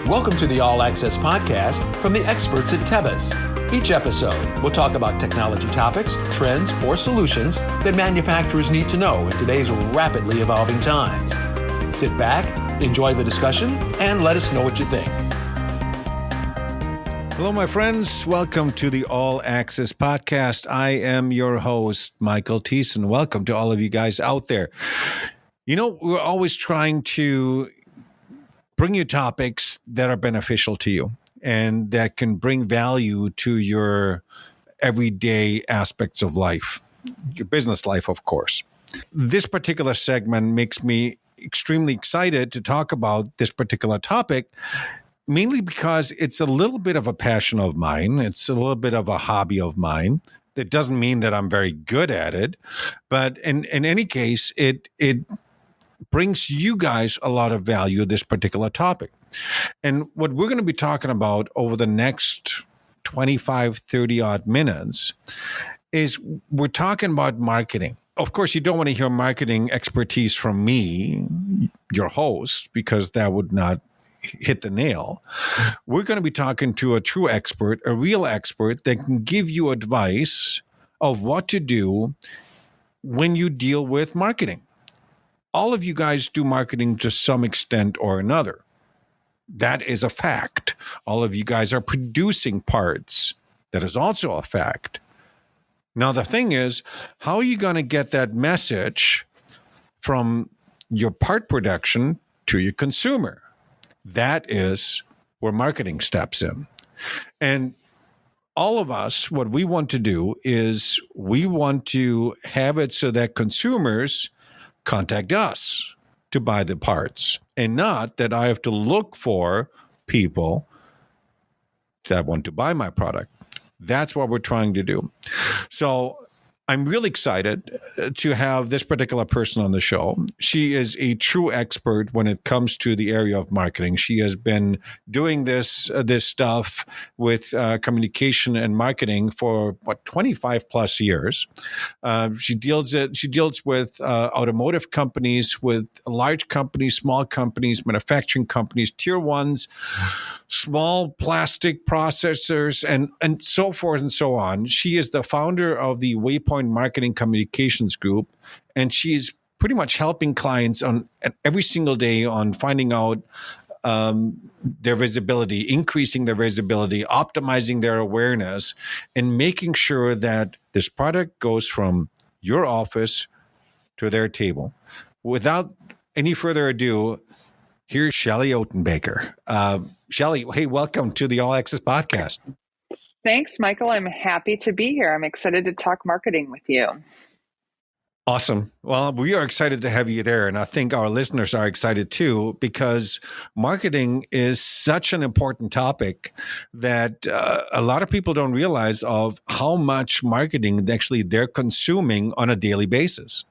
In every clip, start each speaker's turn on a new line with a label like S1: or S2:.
S1: Welcome to the All Access Podcast from the experts at Tevis. Each episode, we'll talk about technology topics, trends, or solutions that manufacturers need to know in today's rapidly evolving times. Sit back, enjoy the discussion, and let us know what you think.
S2: Hello, my friends. Welcome to the All Access Podcast. I am your host, Michael Thiessen. Welcome to all of you guys out there. You know, we're always trying to bring you topics that are beneficial to you and that can bring value to your everyday aspects of life, your business life, of course. This particular segment makes me extremely excited to talk about this particular topic, mainly because it's a little bit of a passion of mine. It's a little bit of a hobby of mine. It doesn't mean that I'm very good at it, but in any case, it brings you guys a lot of value, this particular topic. And what we're going to be talking about over the next 25, 30 odd minutes is we're talking about marketing. Of course, you don't want to hear marketing expertise from me, your host, because that would not hit the nail. We're going to be talking to a true expert, a real expert that can give you advice of what to do when you deal with marketing. All of you guys do marketing to some extent or another. That is a fact. All of you guys are producing parts. That is also a fact. Now, the thing is, how are you going to get that message from your part production to your consumer? That is where marketing steps in. And all of us, what we want to do is we want to have it so that consumers contact us to buy the parts, and not that I have to look for people that want to buy my product. That's what we're trying to do. So I'm really excited to have this particular person on the show. She is a true expert when it comes to the area of marketing. She has been doing this stuff with communication and marketing for 25 plus years. She deals with automotive companies, with large companies, small companies, manufacturing companies, tier ones, small plastic processors, and so forth and so on. She is the founder of the WayPoint Marketing Communications Group, and she's pretty much helping clients on every single day on finding out their visibility, increasing their visibility, optimizing their awareness, and making sure that this product goes from your office to their table. Without any further ado, here's Shelly Otenbaker. Shelly, hey, welcome to the All Access Podcast.
S3: Thanks, Michael. I'm happy to be here. I'm excited to talk marketing with you.
S2: Awesome. Well, we are excited to have you there. And I think our listeners are excited too, because marketing is such an important topic that a lot of people don't realize of how much marketing actually they're consuming on a daily basis.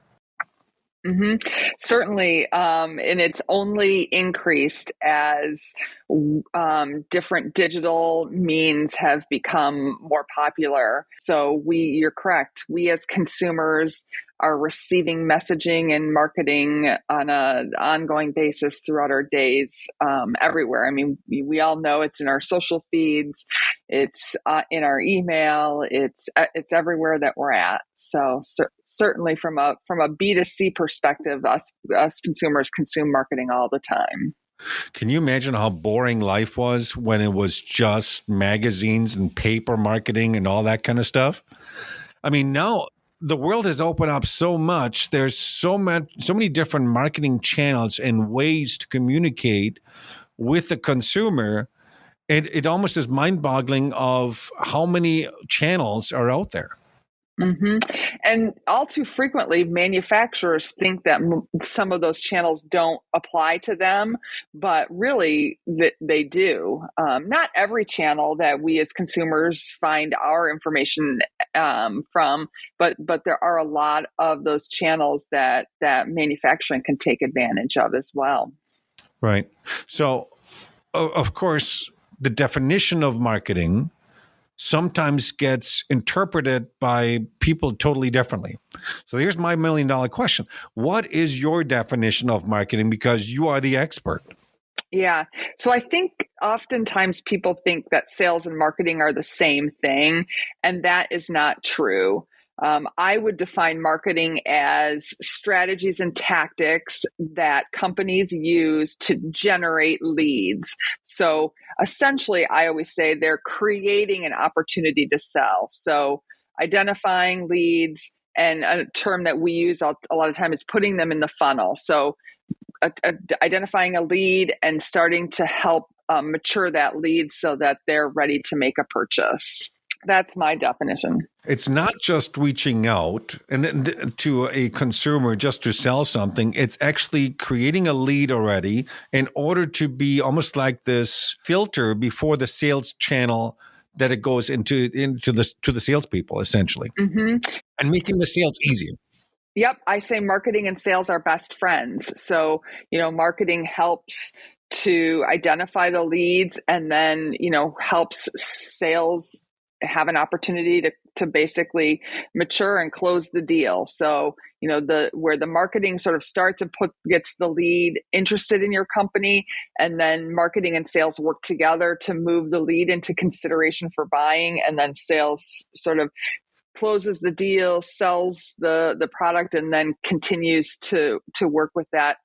S3: Mm-hmm. Certainly. And it's only increased as different digital means have become more popular. So you're correct. We as consumers are receiving messaging and marketing on an ongoing basis throughout our days, everywhere. I mean, we all know it's in our social feeds, it's in our email, it's everywhere that we're at. So certainly from a B2C perspective, us consumers consume marketing all the time.
S2: Can you imagine how boring life was when it was just magazines and paper marketing and all that kind of stuff? I mean, now the world has opened up so much. There's so many different marketing channels and ways to communicate with the consumer. It almost is mind-boggling of how many channels are out there.
S3: Mm-hmm. And all too frequently, manufacturers think that some of those channels don't apply to them, but really they do. Not every channel that we as consumers find our information from, but there are a lot of those channels that manufacturing can take advantage of as well.
S2: Right. So, of course, the definition of marketing sometimes gets interpreted by people totally differently. So here's my $1 million question. What is your definition of marketing? Because you are the expert.
S3: Yeah. So I think oftentimes people think that sales and marketing are the same thing, and that is not true. I would define marketing as strategies and tactics that companies use to generate leads. So essentially, I always say they're creating an opportunity to sell. So identifying leads, and a term that we use a lot of time is putting them in the funnel. So identifying a lead and starting to help mature that lead so that they're ready to make a purchase. That's my definition.
S2: It's not just reaching out and then to a consumer just to sell something. It's actually creating a lead already in order to be almost like this filter before the sales channel that it goes into the salespeople, essentially,
S3: Mm-hmm.
S2: and making the sales easier.
S3: Yep. I say marketing and sales are best friends. So, marketing helps to identify the leads, and then, helps sales have an opportunity to basically mature and close the deal. So, where the marketing sort of starts and gets the lead interested in your company, and then marketing and sales work together to move the lead into consideration for buying, and then sales sort of closes the deal, sells the product, and then continues to work with that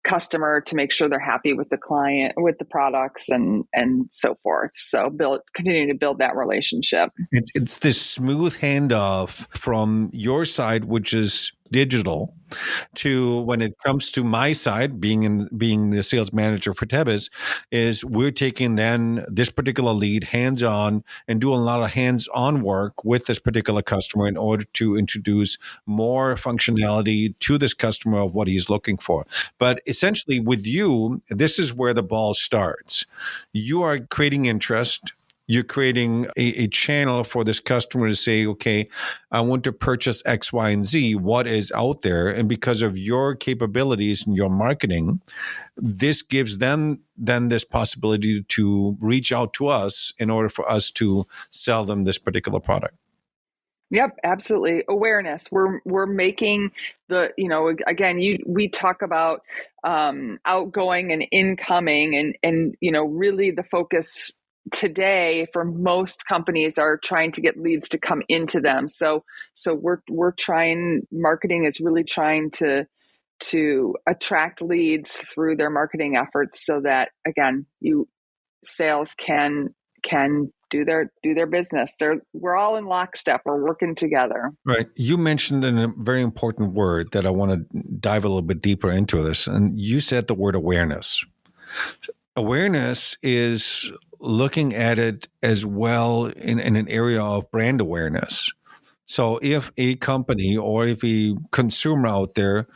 S3: customer to make sure they're happy with the client, with the products, and so forth. So continuing to build that relationship.
S2: It's this smooth handoff from your side, which is digital, to when it comes to my side, being the sales manager for Tebis, is we're taking then this particular lead hands-on and doing a lot of hands-on work with this particular customer in order to introduce more functionality to this customer of what he's looking for. But essentially with you, this is where the ball starts. You are creating interest. You're creating a channel for this customer to say, okay, I want to purchase X, Y, and Z. What is out there? And because of your capabilities and your marketing, this gives them then this possibility to reach out to us in order for us to sell them this particular product.
S3: Yep, absolutely. Awareness. We're making again, we talk about outgoing and incoming, and really the focus today for most companies are trying to get leads to come into them. So we're trying, marketing is really trying to attract leads through their marketing efforts so that, again, sales can do their business. We're all in lockstep. We're working together.
S2: Right. You mentioned a very important word that I want to dive a little bit deeper into this. And you said the word awareness. Awareness is looking at it as well in an area of brand awareness. So if a company or if a consumer out there,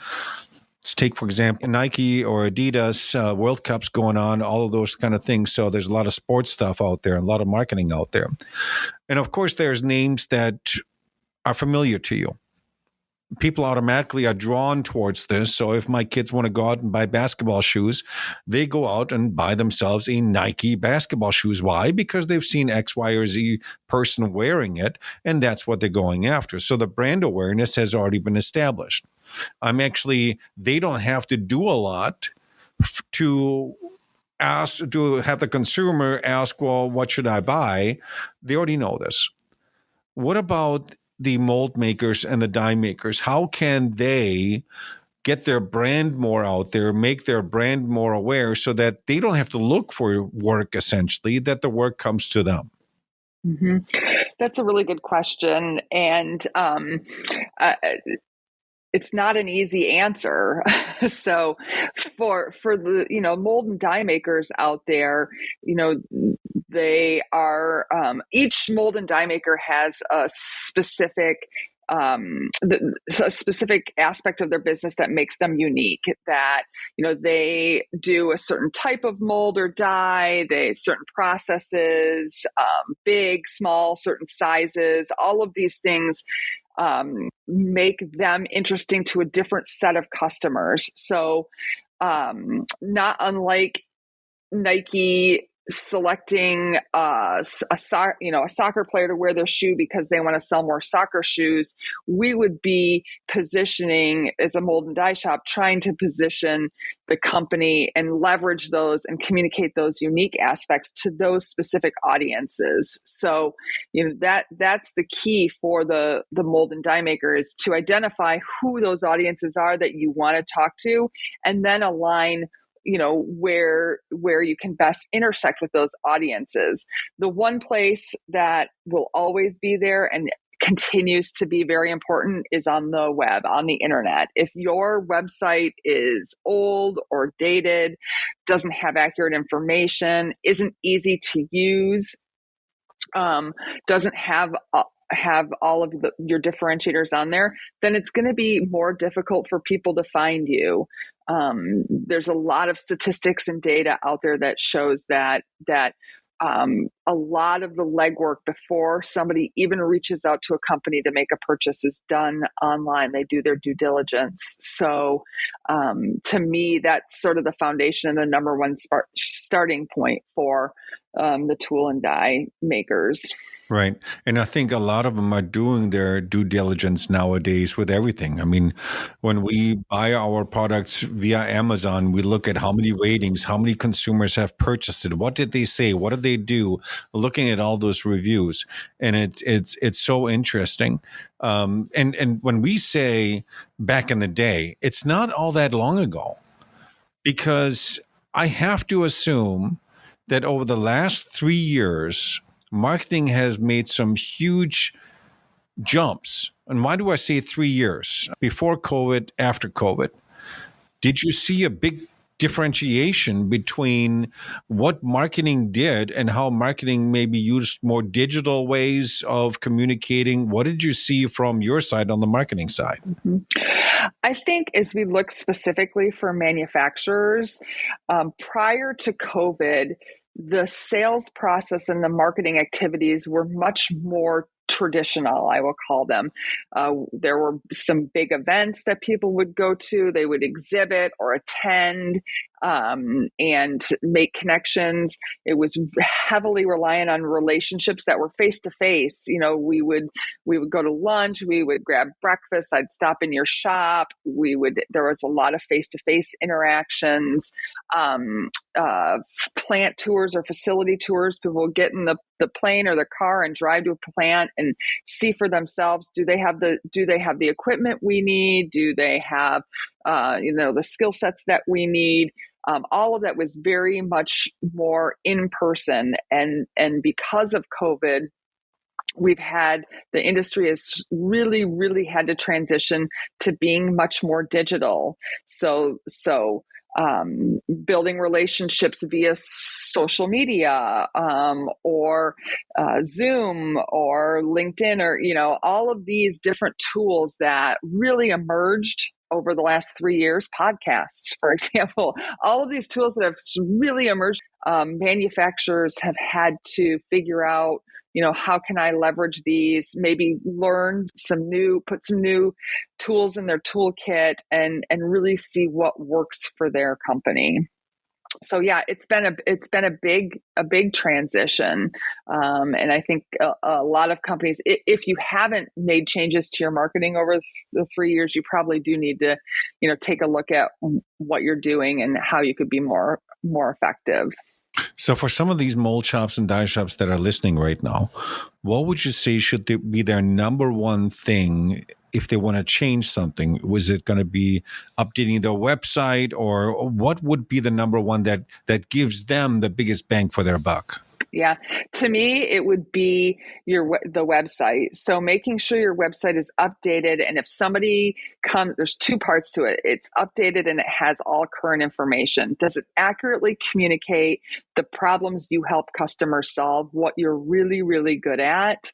S2: let's take, for example, Nike or Adidas, World Cups going on, all of those kind of things. So there's a lot of sports stuff out there, a lot of marketing out there. And of course, there's names that are familiar to you. People automatically are drawn towards this. So if my kids want to go out and buy basketball shoes, they go out and buy themselves a Nike basketball shoes. Why? Because they've seen X, Y, or Z person wearing it, and that's what they're going after. So the brand awareness has already been established. They don't have to do a lot to have the consumer ask, well, what should I buy? They already know this. What about the mold makers and the die makers? How can they get their brand more out there, make their brand more aware so that they don't have to look for work, essentially, that the work comes to them?
S3: Mm-hmm. That's a really good question. And it's not an easy answer. So for the, mold and die makers out there, they are, each mold and die maker has a specific aspect of their business that makes them unique, that they do a certain type of mold or die, certain processes, big, small, certain sizes, all of these things make them interesting to a different set of customers. So not unlike Nike selecting a soccer player to wear their shoe because they want to sell more soccer shoes. We would be positioning as a mold and die shop, trying to position the company and leverage those and communicate those unique aspects to those specific audiences. So, that's the key for the mold and die maker, is to identify who those audiences are that you want to talk to, and then align where you can best intersect with those audiences. The one place that will always be there and continues to be very important is on the web, on the internet. If your website is old or dated, doesn't have accurate information, isn't easy to use, doesn't have all of your differentiators on there, then it's going to be more difficult for people to find you. There's a lot of statistics and data out there that shows that a lot of the legwork before somebody even reaches out to a company to make a purchase is done online. They do their due diligence. So to me, that's sort of the foundation and the number one starting point for the tool and die makers.
S2: Right. And I think a lot of them are doing their due diligence nowadays with everything. I mean, when we buy our products via Amazon, we look at how many ratings, how many consumers have purchased it, what did they say, what did they do, looking at all those reviews. And it's so interesting. And when we say back in the day, it's not all that long ago, because I have to assume that over the last 3 years, marketing has made some huge jumps. And why do I say 3 years? Before COVID, after COVID, did you see a big differentiation between what marketing did and how marketing maybe used more digital ways of communicating? What did you see from your side on the marketing side?
S3: Mm-hmm. I think as we look specifically for manufacturers, prior to COVID, the sales process and the marketing activities were much more traditional, I will call them. There were some big events that people would go to, they would exhibit or attend and make connections. It was heavily reliant on relationships that were face to face. We would go to lunch, we would grab breakfast, I'd stop in your shop. There was a lot of face to face interactions, plant tours or facility tours. People would get in the plane or the car and drive to a plant and see for themselves, do they have the equipment we need? Do they have the skill sets that we need? All of that was very much more in person, and because of COVID, the industry has really, really had to transition to being much more digital. So building relationships via social media, or Zoom or LinkedIn, or all of these different tools that really emerged over the last 3 years. Podcasts, for example, all of these tools that have really emerged. Manufacturers have had to figure out, how can I leverage these? Maybe put some new tools in their toolkit and really see what works for their company. So yeah, it's been a big transition, and I think a lot of companies, if you haven't made changes to your marketing over the 3 years, you probably do need to, take a look at what you're doing and how you could be more effective.
S2: So for some of these mold shops and die shops that are listening right now, what would you say should be their number one thing if they want to change something? Was it going to be updating their website, or what would be the number one that gives them the biggest bang for their buck?
S3: Yeah, to me, it would be the website. So making sure your website is updated, and if somebody comes, there's two parts to it. It's updated and it has all current information. Does it accurately communicate the problems you help customers solve, what you're really, really good at,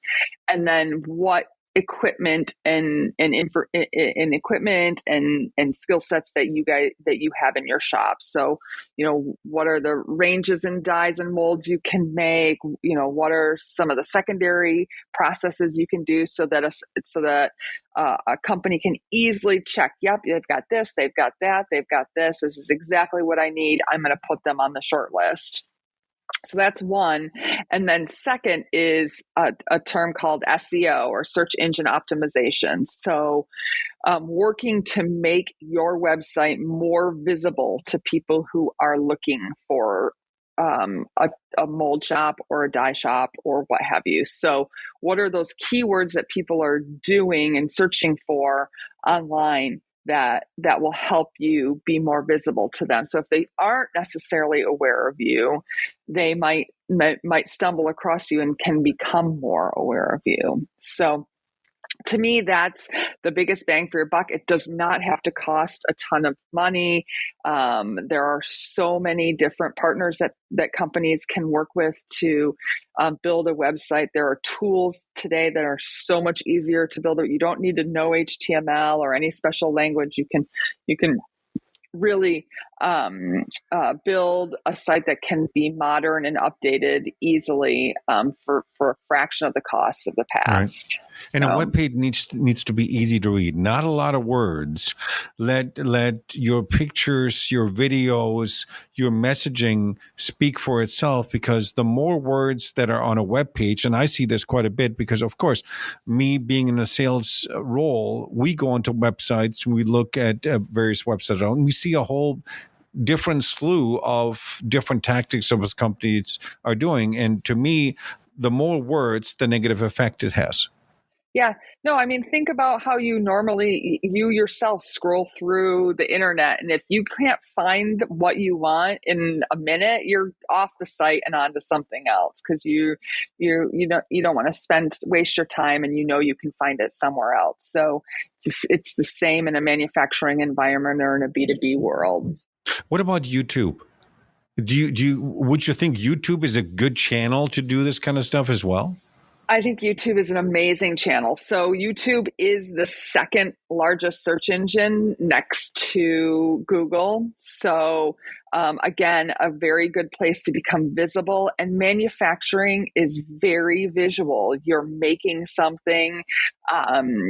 S3: and then what equipment and equipment and skill sets that you have in your shop. So, what are the ranges and dyes and molds you can make? What are some of the secondary processes you can do so that a company can easily check, yep, they've got this, they've got that, they've got this. This is exactly what I need. I'm going to put them on the short list. So that's one. And then second is a term called SEO, or search engine optimization. So working to make your website more visible to people who are looking for a mold shop or a dye shop or what have you. So what are those keywords that people are doing and searching for online that will help you be more visible to them? So if they aren't necessarily aware of you, they might stumble across you and can become more aware of you. So to me, that's the biggest bang for your buck. It does not have to cost a ton of money. There are so many different partners that companies can work with to build a website. There are tools today that are so much easier to build. You don't need to know HTML or any special language. You can really build a site that can be modern and updated easily for a fraction of the cost of the past.
S2: Right. And a web page needs to be easy to read. Not a lot of words. Let your pictures, your videos, your messaging speak for itself, because the more words that are on a web page, and I see this quite a bit because, of course, me being in a sales role, we go onto websites and we look at various websites and we see a whole different slew of different tactics of what companies are doing. And to me, the more words, the negative effect it has.
S3: Yeah, no, I mean, think about how you yourself scroll through the internet. And if you can't find what you want in a minute, you're off the site and onto something else, because you don't want to waste your time, and you can find it somewhere else. So it's the same in a manufacturing environment or in a B2B world.
S2: What about YouTube? Would you think YouTube is a good channel to do this kind of stuff as well?
S3: I think YouTube is an amazing channel. So YouTube is the second largest search engine next to Google. So again, a very good place to become visible. And manufacturing is very visual. You're making something.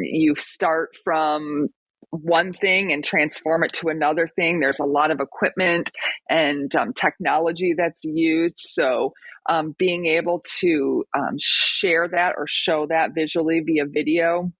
S3: You start from one thing and transform it to another thing. There's a lot of equipment and technology that's used. So being able to share that or show that visually via video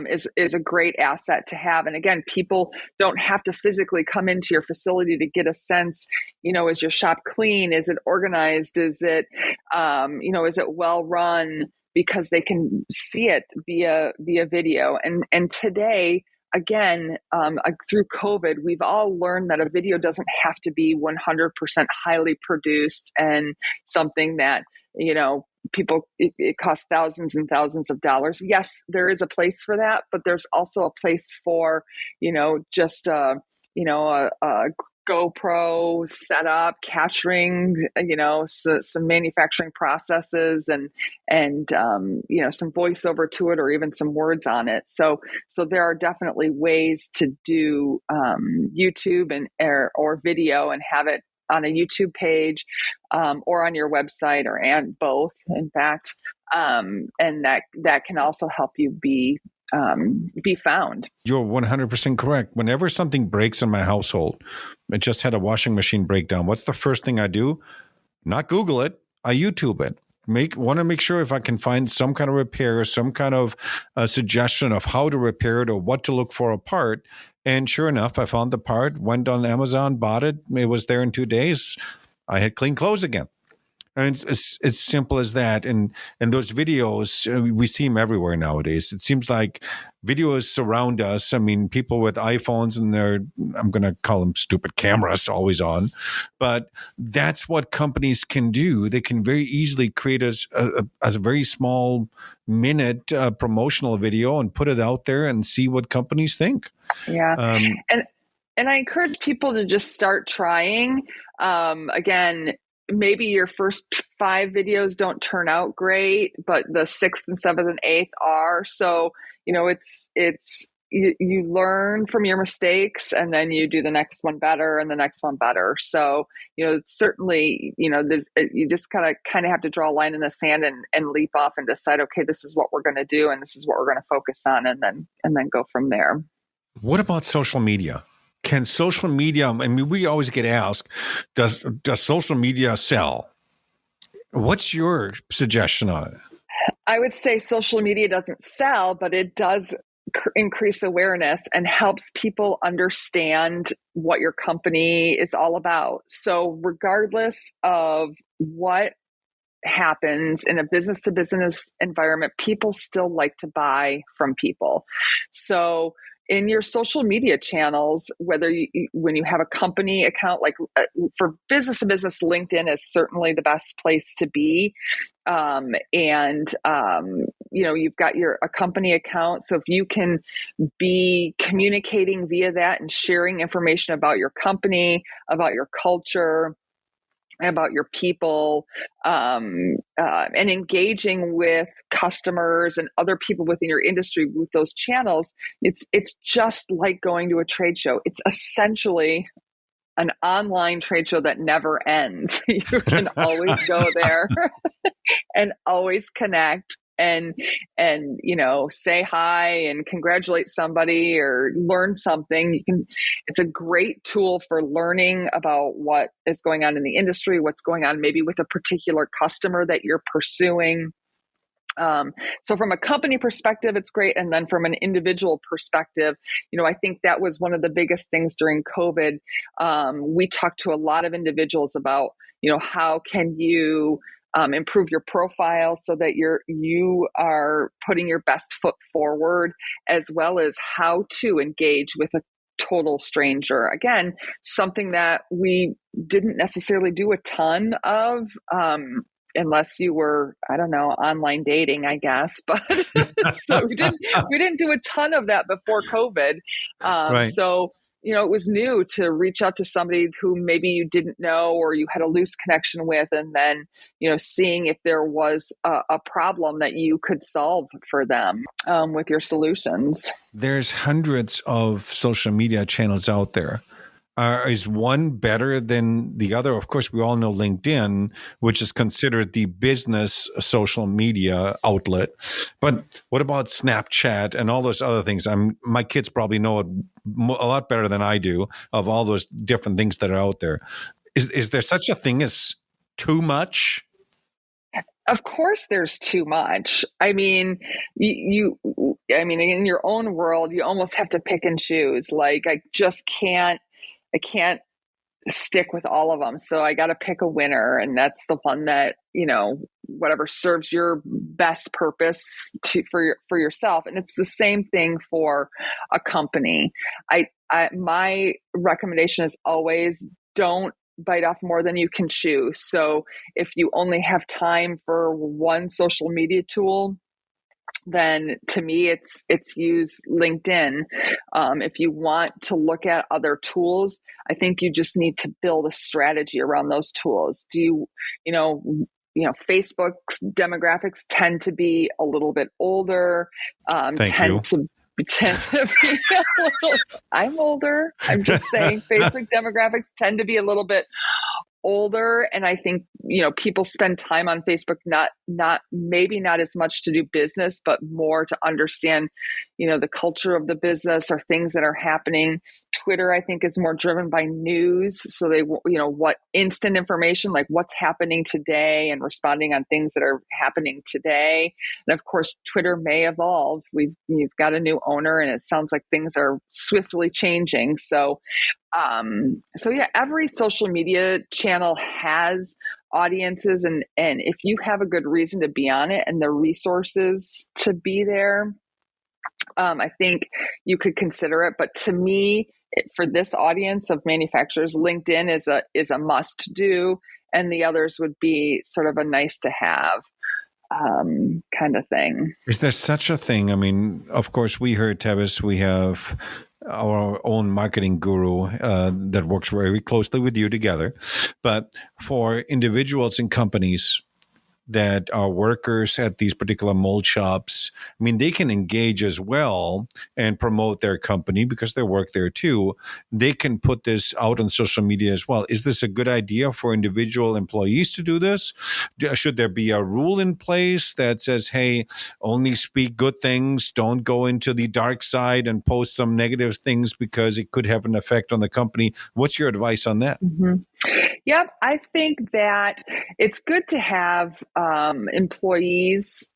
S3: is a great asset to have. And again, people don't have to physically come into your facility to get a sense, is your shop clean? Is it organized? Is it, is it well run? Because they can see it via video. And today, again, through COVID, we've all learned that a video doesn't have to be 100% highly produced and something that, people, it costs thousands and thousands of dollars. Yes, there is a place for that, but there's also a place for, just a GoPro setup, capturing, some manufacturing processes and some voiceover to it, or even some words on it. So there are definitely ways to do YouTube or video and have it on a YouTube page or on your website, and both, in fact, and that can also help you be found.
S2: You're 100% correct. Whenever something breaks in my household, it just had a washing machine breakdown. What's the first thing I do? Not Google it. I YouTube it. Want to make sure if I can find some kind of repair, some kind of suggestion of how to repair it or what to look for a part. And sure enough, I found the part, went on Amazon, bought it. It was there in 2 days. I had clean clothes again. And it's simple as that. And those videos, we see them everywhere nowadays. It seems like videos surround us. I mean, people with iPhones and I'm going to call them stupid cameras, always on. But that's what companies can do. They can very easily create a very small minute promotional video and put it out there and see what companies think.
S3: Yeah. And I encourage people to just start trying. Again, maybe your first 5 videos don't turn out great, but the 6th and 7th and 8th are. So, you learn from your mistakes, and then you do the next one better and the next one better. So, certainly, you just kind of have to draw a line in the sand and leap off and decide, okay, this is what we're going to do, and this is what we're going to focus on, and then go from there.
S2: What about social media? can social media, I mean, we always get asked, does social media sell? What's your suggestion on it?
S3: I would say social media doesn't sell, but it does increase awareness and helps people understand what your company is all about. So regardless of what happens in a business to business environment, people still like to buy from people. So in your social media channels, when you have a company account, like for business to business, LinkedIn is certainly the best place to be. You've got a company account. So if you can be communicating via that and sharing information about your company, about your culture, about your people, and engaging with customers and other people within your industry with those channels, it's just like going to a trade show. It's essentially an online trade show that never ends. You can always go there and always connect and say hi and congratulate somebody or learn something. It's a great tool for learning about what is going on in the industry, what's going on maybe with a particular customer that you're pursuing. So from a company perspective, it's great. And then from an individual perspective, I think that was one of the biggest things during COVID. We talked to a lot of individuals about, how can you improve your profile so that you are putting your best foot forward, as well as how to engage with a total stranger. Again, something that we didn't necessarily do a ton of, unless you were, I don't know, online dating, I guess. But so we didn't do a ton of that before COVID.
S2: Right.
S3: So, it was new to reach out to somebody who maybe you didn't know or you had a loose connection with, and then, seeing if there was a problem that you could solve for them with your solutions.
S2: There's hundreds of social media channels out there. Is one better than the other? Of course, we all know LinkedIn, which is considered the business social media outlet. But what about Snapchat and all those other things? My kids probably know it a lot better than I do of all those different things that are out there. Is there such a thing as too much?
S3: Of course there's too much. I mean, in your own world, you almost have to pick and choose. Like, I can't stick with all of them. So I got to pick a winner. And that's the one that, whatever serves your best purpose for yourself. And it's the same thing for a company. My recommendation is always don't bite off more than you can chew. So if you only have time for one social media tool, then to me, it's use LinkedIn. If you want to look at other tools, I think you just need to build a strategy around those tools. Facebook's demographics tend to be a little bit older.
S2: Thank you.
S3: I'm older. I'm just saying Facebook demographics tend to be a little bit older, and I think people spend time on Facebook maybe not as much to do business, but more to understand the culture of the business or things that are happening. Twitter, I think, is more driven by news, so they what instant information, like what's happening today and responding on things that are happening today. And of course, Twitter may evolve. You've got a new owner, and it sounds like things are swiftly changing. So every social media channel has audiences, and if you have a good reason to be on it and the resources to be there, I think you could consider it. But to me, for this audience of manufacturers, LinkedIn is a must do, and the others would be sort of a nice to have kind of thing.
S2: Is there such a thing? I mean, of course, we here at Tevis, we have our own marketing guru that works very closely with you together. But for individuals and companies, that our workers at these particular mold shops, I mean, they can engage as well and promote their company because they work there too. They can put this out on social media as well. Is this a good idea for individual employees to do this? Should there be a rule in place that says, hey, only speak good things, don't go into the dark side and post some negative things because it could have an effect on the company? What's your advice on that?
S3: Mm-hmm. Yep, I think that it's good to have employees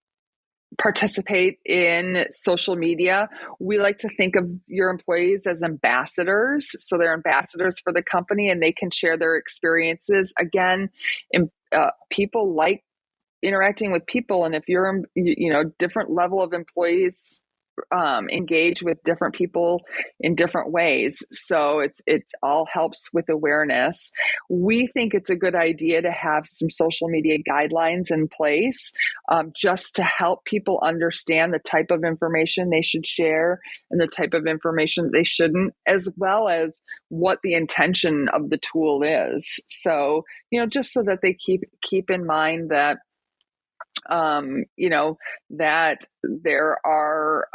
S3: participate in social media. We like to think of your employees as ambassadors. So they're ambassadors for the company and they can share their experiences. Again, people like interacting with people. And if you're, different level of employees engage with different people in different ways. So it all helps with awareness. We think it's a good idea to have some social media guidelines in place just to help people understand the type of information they should share and the type of information they shouldn't, as well as what the intention of the tool is. So, just so that they keep in mind that that there are,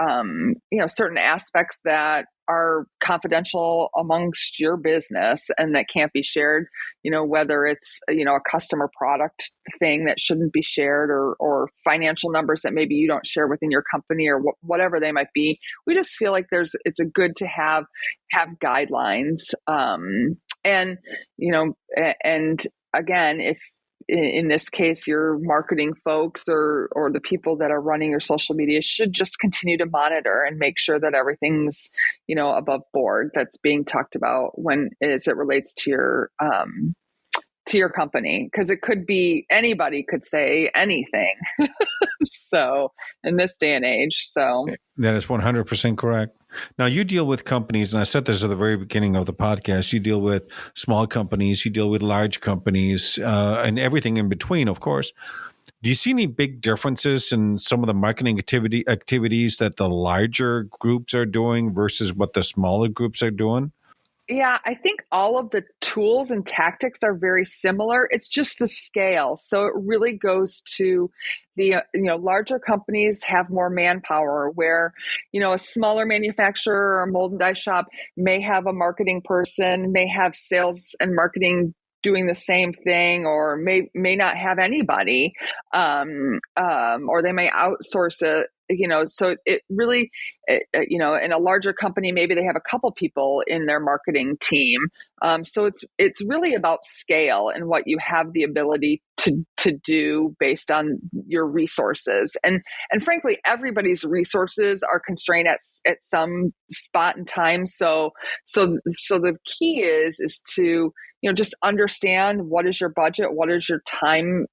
S3: certain aspects that are confidential amongst your business and that can't be shared, whether it's, a customer product thing that shouldn't be shared or financial numbers that maybe you don't share within your company or whatever they might be. We just feel like it's a good to have guidelines. And again, if, in this case, your marketing folks or the people that are running your social media should just continue to monitor and make sure that everything's, above board that's being talked about as it relates to your company, because it could be anybody could say anything. So in this day and age,
S2: that is 100% correct. Now you deal with companies, and I said this at the very beginning of the podcast, you deal with small companies, you deal with large companies, and everything in between, of course. Do you see any big differences in some of the marketing activities that the larger groups are doing versus what the smaller groups are doing?
S3: Yeah, I think all of the tools and tactics are very similar. It's just the scale. So it really goes to the, larger companies have more manpower where, a smaller manufacturer or mold and die shop may have a marketing person, may have sales and marketing doing the same thing, or may not have anybody, or they may outsource it. So it really, in a larger company, maybe they have a couple people in their marketing team. So it's really about scale and what you have the ability to do based on your resources. And frankly, everybody's resources are constrained at some spot in time. So the key is to, just understand what is your budget, what is your time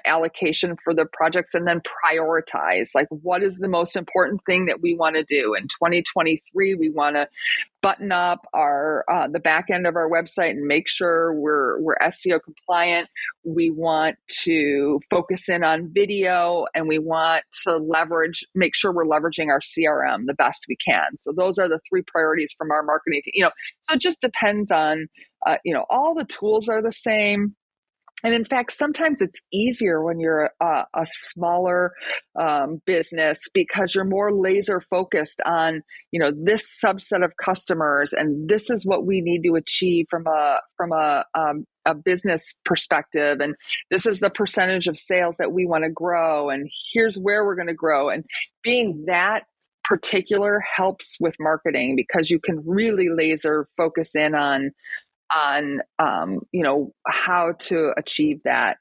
S3: allocation for the projects, and then prioritize, like, what is the most important thing that we want to do in 2023. We want to button up our the back end of our website and make sure we're SEO compliant. We want to focus in on video, and we want to make sure we're leveraging our CRM the best we can. So those are the three priorities from our marketing team. So it just depends on, all the tools are the same. And in fact, sometimes it's easier when you're a smaller business because you're more laser focused on, this subset of customers, and this is what we need to achieve from a business perspective, and this is the percentage of sales that we want to grow, and here's where we're going to grow. And being that particular helps with marketing because you can really laser focus in on how to achieve that,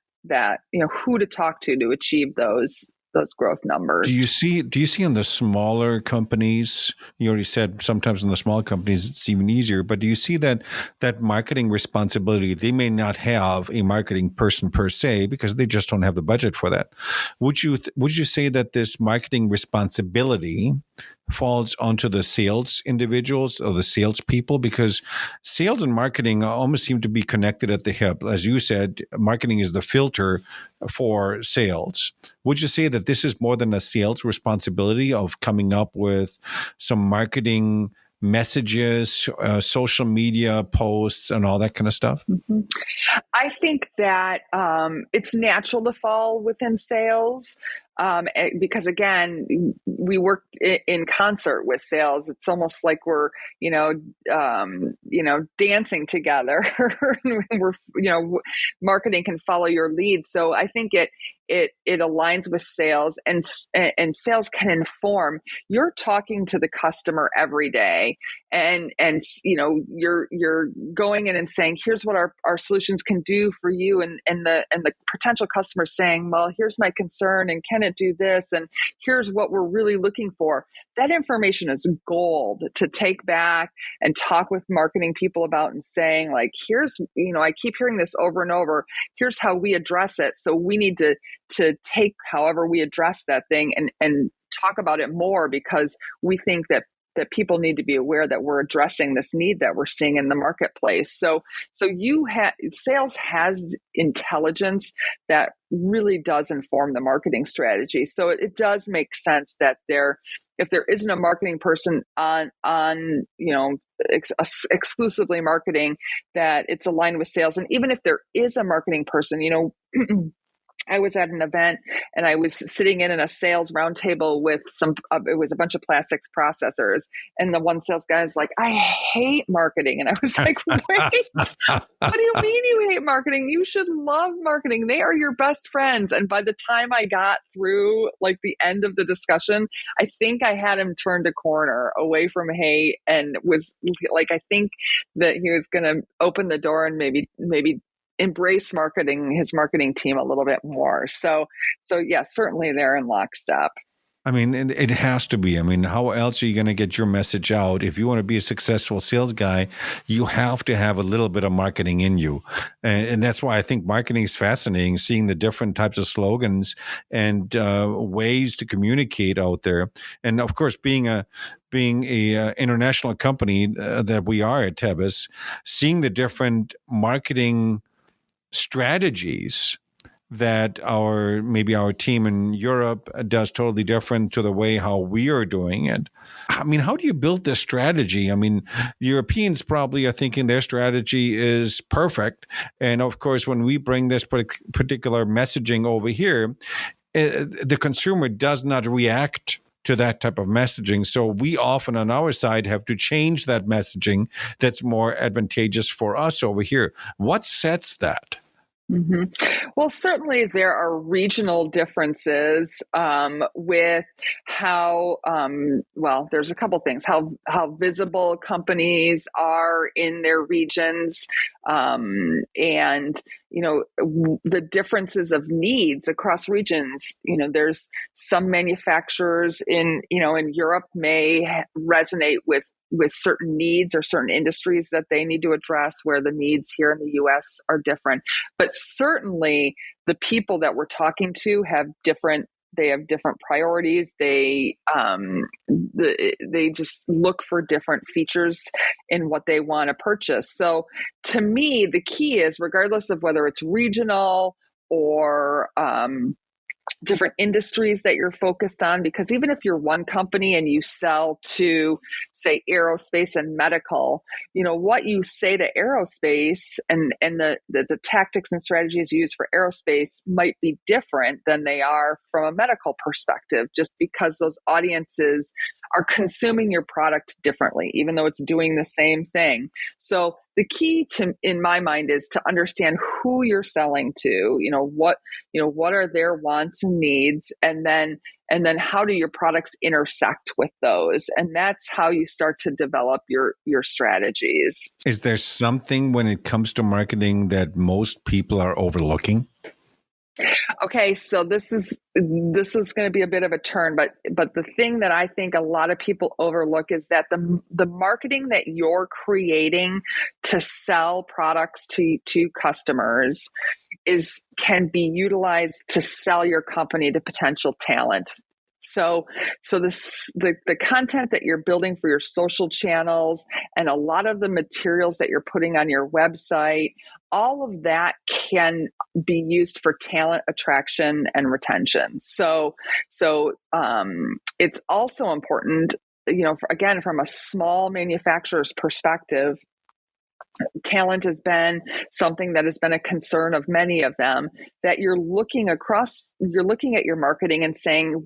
S3: who to talk to achieve those growth numbers.
S2: Do you see in the smaller companies, you already said sometimes in the small companies it's even easier, but do you see that marketing responsibility, they may not have a marketing person per se because they just don't have the budget for that. Would you say that this marketing responsibility falls onto the sales individuals or the salespeople? Because sales and marketing almost seem to be connected at the hip. As you said, marketing is the filter for sales. Would you say that this is more than a sales responsibility of coming up with some marketing messages, social media posts, and all that kind of stuff?
S3: Mm-hmm. I think that it's natural to fall within sales because, again, we work in concert with sales. It's almost like we're, dancing together. We're, marketing can follow your lead. So I think it aligns with sales, and sales can inform. You're talking to the customer every day, and you're going in and saying, here's what our solutions can do for you, and the potential customer saying, well, here's my concern, and can it do this, and here's what we're really looking for. That information is gold to take back and talk with marketing people about, and saying, like, here's, I keep hearing this over and over, here's how we address it. So we need to take however we address that thing and talk about it more, because we think that people need to be aware that we're addressing this need that we're seeing in the marketplace. So sales has intelligence that really does inform the marketing strategy. So it does make sense that if there isn't a marketing person on exclusively marketing, that it's aligned with sales. And even if there is a marketing person, I was at an event and I was sitting in a sales roundtable with it was a bunch of plastics processors. And the one sales guy is like, I hate marketing. And I was like, wait, what do you mean you hate marketing? You should love marketing. They are your best friends. And by the time I got through like the end of the discussion, I think I had him turned a corner away from hate, and was like, I think that he was going to open the door and maybe embrace his marketing team a little bit more. So yeah, certainly they're in lockstep.
S2: I mean, it has to be. I mean, how else are you going to get your message out? If you want to be a successful sales guy, you have to have a little bit of marketing in you. And that's why I think marketing is fascinating, seeing the different types of slogans and ways to communicate out there. And of course, being a international company that we are at Tebas, seeing the different marketing strategies that our team in Europe does totally different to the way how we are doing it. I mean, how do you build this strategy? I mean, the Europeans probably are thinking their strategy is perfect. And of course, when we bring this particular messaging over here, the consumer does not react to that type of messaging. So we often on our side have to change that messaging that's more advantageous for us over here. What sets that?
S3: Mm-hmm. Well, certainly there are regional differences with how, there's a couple things, how visible companies are in their regions, and, the differences of needs across regions. There's some manufacturers in Europe may resonate with certain needs or certain industries that they need to address, where the needs here in the US are different. But certainly the people that we're talking to have different priorities. They just look for different features in what they want to purchase. So to me, the key is, regardless of whether it's regional or different industries that you're focused on, because even if you're one company and you sell to, say, aerospace and medical, what you say to aerospace and the tactics and strategies used for aerospace might be different than they are from a medical perspective, just because those audiences are consuming your product differently, even though it's doing the same thing. So the key in my mind, is to understand who you're selling to, what are their wants and needs, and then how do your products intersect with those? And that's how you start to develop your strategies.
S2: Is there something when it comes to marketing that most people are overlooking?
S3: Okay, so this is going to be a bit of a turn, but the thing that I think a lot of people overlook is that the marketing that you're creating to sell products to customers can be utilized to sell your company to potential talent. So the content that you're building for your social channels and a lot of the materials that you're putting on your website, all of that can be used for talent attraction and retention. So it's also important again, from a small manufacturer's perspective, talent has been something that has been a concern of many of them, that you're looking at your marketing and saying,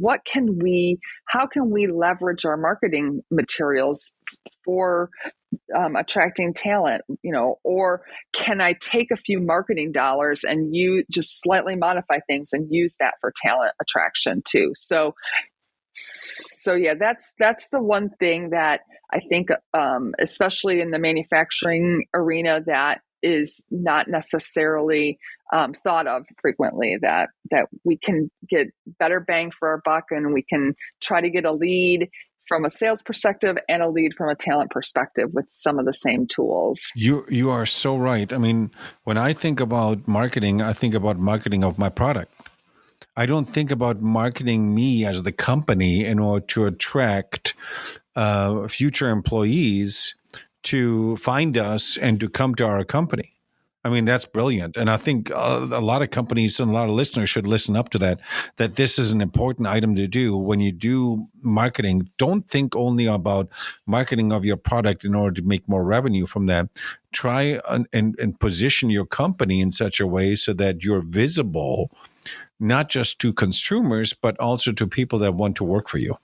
S3: how can we leverage our marketing materials for attracting talent, or can I take a few marketing dollars and you just slightly modify things and use that for talent attraction too. So yeah, that's the one thing that I think, especially in the manufacturing arena, that is not necessarily thought of frequently, that we can get better bang for our buck, and we can try to get a lead from a sales perspective and a lead from a talent perspective with some of the same tools.
S2: You are so right. I mean, when I think about marketing, I think about marketing of my product. I don't think about marketing me as the company in order to attract future employees to find us and to come to our company. I mean, that's brilliant. And I think a lot of companies and a lot of listeners should listen up to that this is an important item to do when you do marketing. Don't think only about marketing of your product in order to make more revenue from that. Try and position your company in such a way so that you're visible, not just to consumers, but also to people that want to work for you.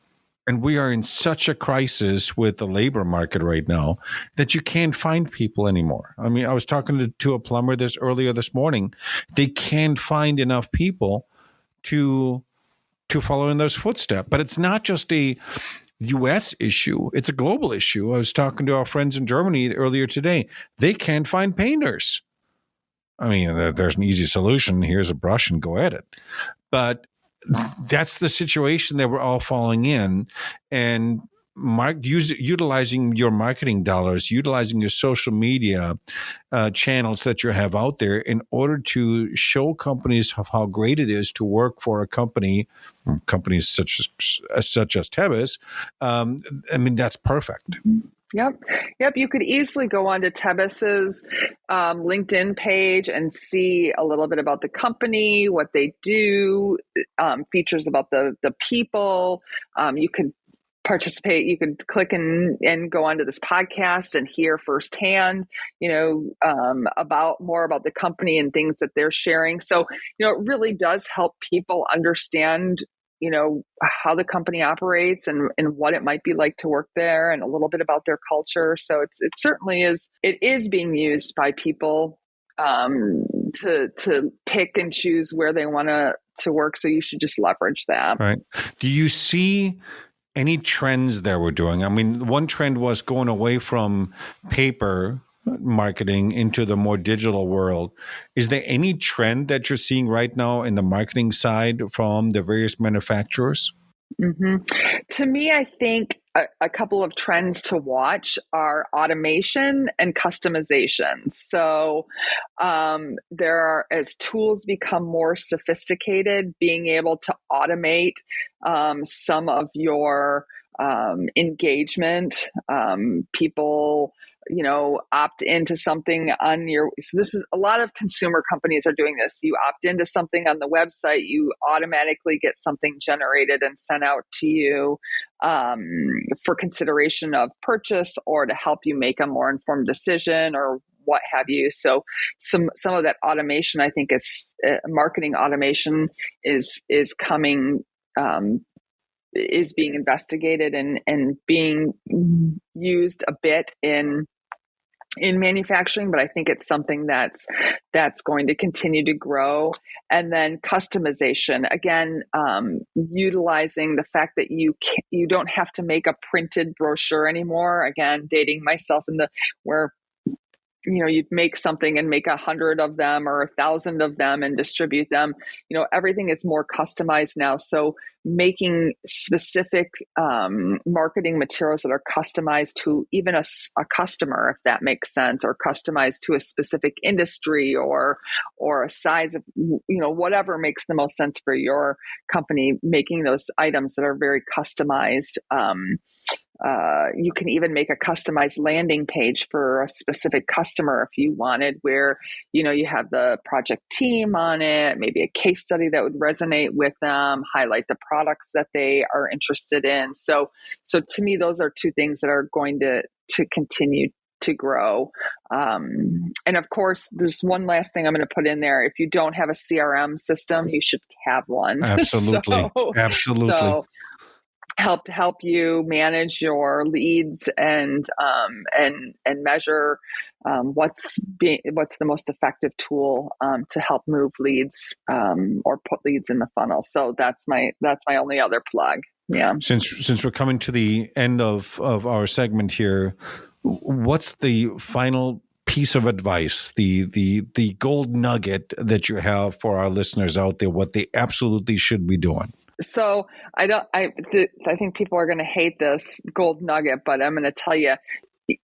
S2: And we are in such a crisis with the labor market right now that you can't find people anymore. I mean, I was talking to a plumber earlier this morning. They can't find enough people to follow in those footsteps. But it's not just a U.S. issue. It's a global issue. I was talking to our friends in Germany earlier today. They can't find painters. I mean, there's an easy solution. Here's a brush and go at it. But that's the situation that we're all falling in. And utilizing your marketing dollars, utilizing your social media channels that you have out there in order to show companies how great it is to work for a companies such as Tebas. I mean, that's perfect.
S3: Yep. You could easily go onto Tebas's LinkedIn page and see a little bit about the company, what they do, features about the people. You could participate. You could click and go onto this podcast and hear firsthand, about the company and things that they're sharing. So, it really does help people understand how the company operates and what it might be like to work there, and a little bit about their culture. So it certainly is. It is being used by people to pick and choose where they want to work. So you should just leverage that.
S2: Right. Do you see any trends that we're doing? I mean, one trend was going away from paper marketing into the more digital world. Is there any trend that you're seeing right now in the marketing side from the various manufacturers?
S3: Mm-hmm. To me, I think a couple of trends to watch are automation and customization. So as tools become more sophisticated, being able to automate some of your engagement, people opt into something so this is a lot of consumer companies are doing this. You opt into something on the website, you automatically get something generated and sent out to you for consideration of purchase or to help you make a more informed decision or what have you. So some of that automation, I think, is marketing automation is coming, is being investigated and being used a bit in manufacturing, but I think it's something that's going to continue to grow. And then customization, again, utilizing the fact that you don't have to make a printed brochure anymore. Again, dating myself where you'd make something and make 100 of them or 1,000 of them and distribute them. Everything is more customized now. So making specific marketing materials that are customized to even a customer, if that makes sense, or customized to a specific industry or a size of, whatever makes the most sense for your company, making those items that are very customized You can even make a customized landing page for a specific customer if you wanted, where, you have the project team on it, maybe a case study that would resonate with them, highlight the products that they are interested in. So to me, those are two things that are going to continue to grow. And of course, there's one last thing I'm going to put in there. If you don't have a CRM system, you should have one.
S2: Absolutely. Absolutely.
S3: So help you manage your leads and measure what's the most effective tool to help move leads or put leads in the funnel. So that's my only other plug. Yeah.
S2: Since we're coming to the end of our segment here, what's the final piece of advice, the gold nugget that you have for our listeners out there, what they absolutely should be doing?
S3: So I think people are going to hate this gold nugget, but I'm going to tell you,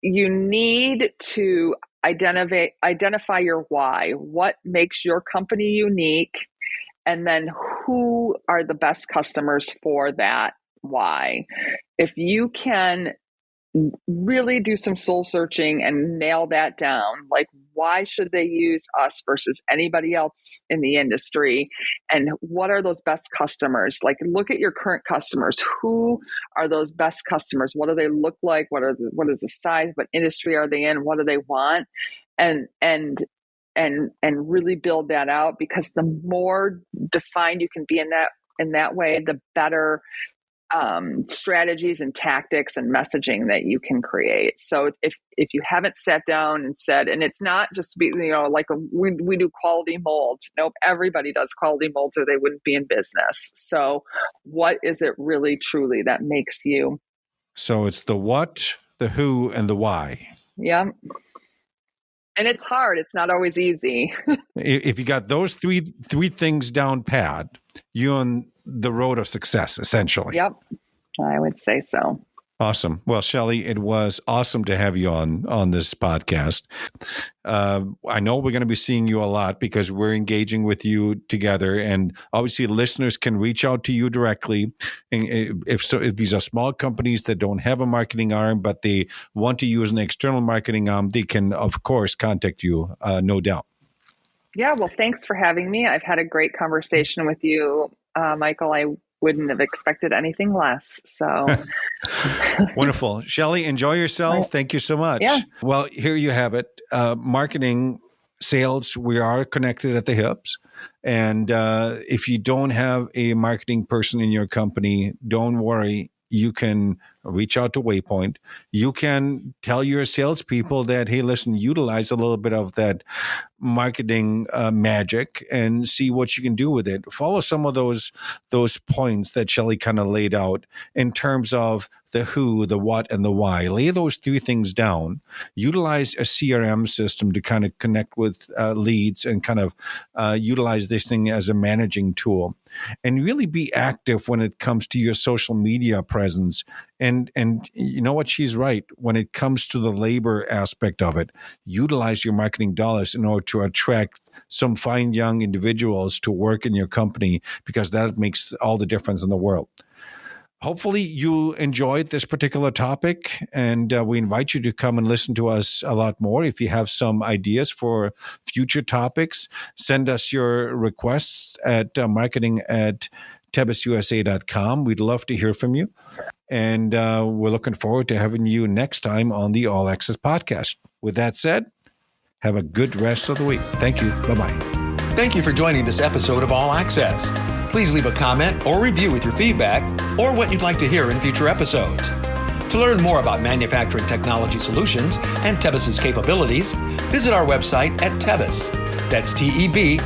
S3: you need to identify your why. What makes your company unique? And then who are the best customers for that why? If you can really do some soul searching and nail that down, like, why should they use us versus anybody else in the industry? And what are those best customers? Like, look at your current customers. Who are those best customers? What do they look like? What is the size? What industry are they in? What do they want? And really build that out, because the more defined you can be in that way, the better strategies and tactics and messaging that you can create. So if you haven't sat down and said, and it's not just be, like we do quality mold. Nope. Everybody does quality molds or they wouldn't be in business. So what is it really truly that makes you?
S2: So it's the what, the who, and the why.
S3: Yeah. And it's hard. It's not always easy.
S2: If you got those three things down pat, you're on the road of success, essentially.
S3: Yep, I would say so.
S2: Awesome. Well, Shelly, it was awesome to have you on this podcast. I know we're going to be seeing you a lot because we're engaging with you together, and obviously listeners can reach out to you directly. And if these are small companies that don't have a marketing arm, but they want to use an external marketing arm, they can, of course, contact you, no doubt.
S3: Yeah, well, thanks for having me. I've had a great conversation with you, Michael. I wouldn't have expected anything less. So
S2: wonderful. Shelly, enjoy yourself. Right. Thank you so much.
S3: Yeah.
S2: Well, here you have it. Marketing, sales, we are connected at the hips. And if you don't have a marketing person in your company, don't worry. You can reach out to WayPoint. You can tell your salespeople that, hey, listen, utilize a little bit of that marketing magic and see what you can do with it. Follow some of those points that Shelly kind of laid out in terms of the who, the what, and the why. Lay those three things down. Utilize a CRM system to kind of connect with leads and kind of utilize this thing as a managing tool. And really be active when it comes to your social media presence. And you know what? She's right. When it comes to the labor aspect of it, utilize your marketing dollars in order to attract some fine young individuals to work in your company, because that makes all the difference in the world. Hopefully you enjoyed this particular topic, and we invite you to come and listen to us a lot more. If you have some ideas for future topics, send us your requests at marketing@tebususa.com. We'd love to hear from you. And we're looking forward to having you next time on the All Access Podcast. With that said, have a good rest of the week. Thank you. Bye-bye.
S1: Thank you for joining this episode of All Access. Please leave a comment or review with your feedback or what you'd like to hear in future episodes. To learn more about manufacturing technology solutions and Tebus's capabilities, visit our website at Tebus. That's TEBIS.com.